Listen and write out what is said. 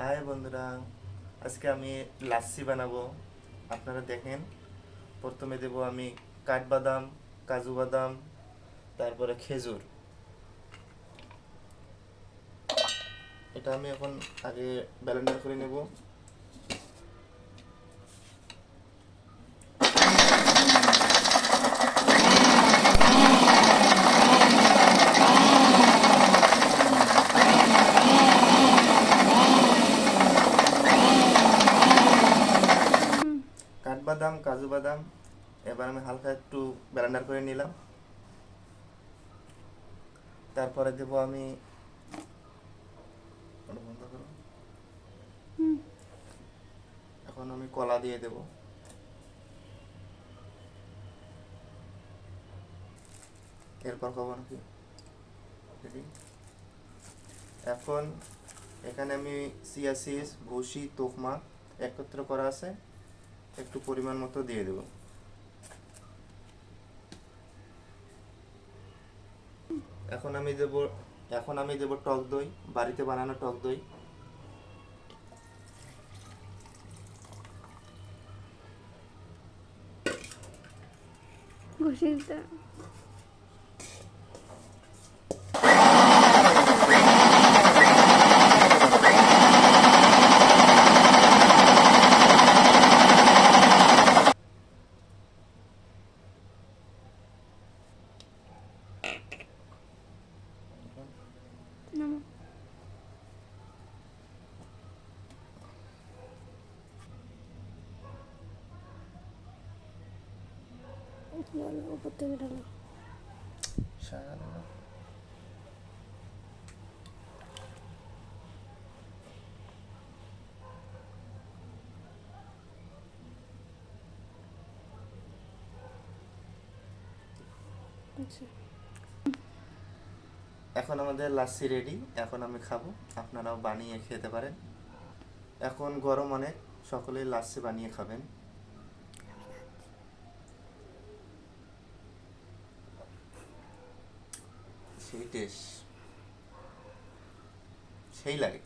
High বন্ধুরা, আজকে আমি লাচ্ছি বানাবো। আপনারা দেখেন, প্রথমে দেব আমি কাঠবাদাম, কাজু বাদাম, তারপরে খেজুর। এটা আমি এখন আগে ব্লেন্ডার করে নেব। কাঠবাদাম, কাজু বাদাম এবার আমি হালকা একটু ব্লেন্ডার করে নিলাম। তারপরে দেব আমি, ওটা বন্ধ করো। এখন আমি কলা দিয়ে দেব। এরপর খাবো নাকি রেডি। এখন এখানে আমি চিয়া সিড, ভুসি, তোকমা একত্র করা আছে, একটু পরিমাণ মতো দিয়ে দেব। এখন আমি দেব টক দই, বাড়িতে বানানো টক দই। ঘষিতে নামো উপর থেকে ঢালো। শালা। আচ্ছা, এখন আমাদের লাচ্ছি রেডি, এখন আমি খাবো। আপনারাও বানিয়ে খেতে পারেন। এখন গরম অনেক, সকলেই লাচ্ছি বানিয়ে খাবেন। সেই টেস্ট, সেই লাগে।